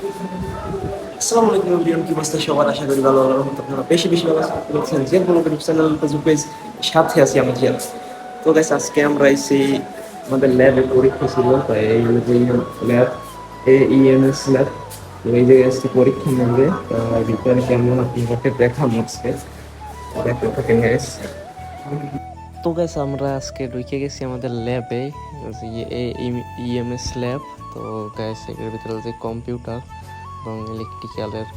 আসসালামু আলাইকুম এভরিওয়ান, কি অবস্থা সবার? আশা করি ভালো আপনারা বেশি বেশি ভালো আছেন। যে কোনো ইউটিউব চ্যানেল ফেসবুক পেজ সাথে আছি আমি জিয়ান। তো গাইস, আজকে আমরা এসে আমাদের ল্যাবে পরীক্ষা ছিল, তাই এই হলো যে ল্যাব, ইএমএস ল্যাব। তো এই জায়গায় এসে পরীক্ষা নেবে, ভিতরে কেমন আপনাকে দেখাবো আজকে, দেখতে থাকেন গাইস। তো গাইস, আমরা আজকে ঢুকে গেছি আমাদের ল্যাবে, ইএমএস ল্যাব। তো গাইস, এর ভিতরে যে কম্পিউটার এবং ইলেকট্রিক্যালের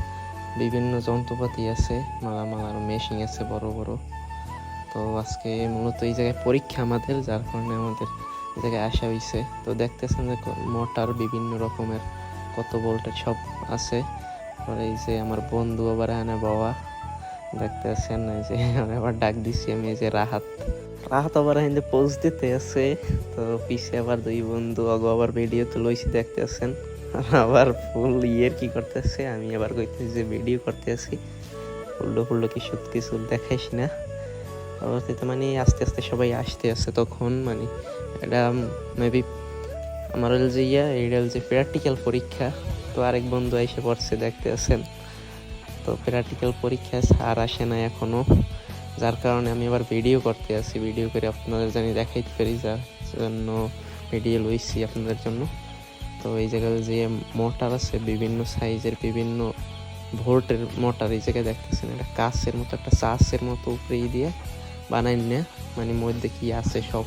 বিভিন্ন যন্ত্রপাতি আছে, মালামাল মেশিন আছে বড় বড়। তো আজকে মূলত এই জায়গায় পরীক্ষা আমাদের, যার কারণে আমাদের এই জায়গায় আসা হয়েছে। তো দেখতেছেন যে মোটর বিভিন্ন রকমের, কত ভোল্টের সব আছে। আর এই যে আমার বন্ধু আবার এনে বাবা দেখতেছেন, এই যে আবার ডাক দিচ্ছি আমি, এই যে রাহাত রাহাত আবার এনে পোজ দিতে আছে। তো পিছে আবার দুই বন্ধু আবার ভিডিও তো লইছি দেখতেছেন, আবার ফুল ইয়ের কি করতেছে, আমি আবার কইতেছি যে ভিডিও করতে আছি। ফুললো ফুললো কিছু দেখাইস না। পরবর্তীতে মানে আস্তে আস্তে সবাই আসতে আসছে, তখন মানে এটা মেবি আমার যে এইটা যে প্র্যাকটিক্যাল পরীক্ষা। তো আরেক বন্ধু এসে পড়ছে দেখতে আছেন। তো প্র্যাকটিক্যাল পরীক্ষা আর আসে না এখনো, যার কারণে আমি আবার ভিডিও করতে আছি। ভিডিও করে আপনাদের জানি দেখাইতে পারি, যার জন্য ভিডিও লইছি আপনাদের জন্য। তো এই জায়গায় যে মোটর আছে বিভিন্ন সাইজের, বিভিন্ন ভোল্টের মোটর, এই জায়গায় দেখতেছেন এটা কাচের মতো, একটা চাষের মতো উপরে দিয়ে বানাই না, মানে মধ্যে কি আছে সব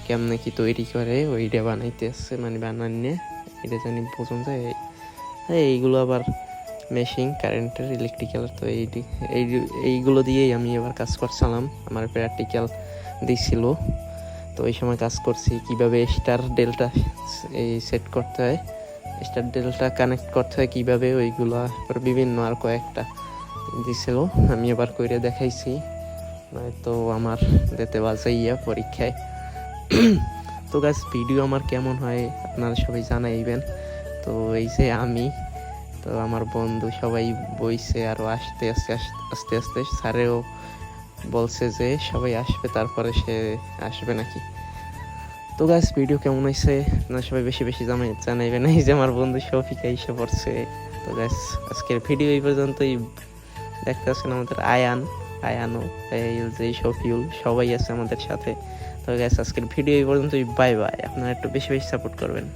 কেমনে কি তৈরি করে ওইটা বানাইতে আসছে, মানে বানাই না এটা জানি বোঝন যায়। এইগুলো আবার মেশিন কারেন্টের, ইলেকট্রিক্যাল। তো এইগুলো দিয়েই আমি এবার কাজ করছিলাম, আমার প্র্যাকটিক্যাল দিছিল। তো এই সময় কাজ করছি কিভাবে স্টার ডেল্টা এই সেট করতে হয়, স্টার ডেল্টা কানেক্ট করতে হয় কিভাবে, ওইগুলো বিভিন্ন আর কয়েকটা দিছিল, আমি এবার করে দেখাইছি। তো আমার দিতে বাজাইয়া পরীক্ষায়। তো গাছ, ভিডিও আমার কেমন হয় আপনারা সবাই জানাইবেন। তো এই যে আমি, তো আমার বন্ধু সবাই বইছে, আরও আস্তে আস্তে আস্তে আস্তে স্যারেও বলছে যে সবাই আসবে, তারপরে সে আসবে নাকি। তো গাছ, ভিডিও কেমন হয়েছে না সবাই বেশি বেশি জানাইবেন। এই যে আমার বন্ধু শফিকা এসে পড়ছে। তো গাছ, আজকের ভিডিও এই পর্যন্তই। দেখতে পাচ্ছেন আমাদের আয়ানও, এই যে শফিউল, সবাই আছে আমাদের সাথে। তো গাছ, আজকের ভিডিও এই পর্যন্তই। Bye bye. আপনারা একটু বেশি বেশি সাপোর্ট করবেন।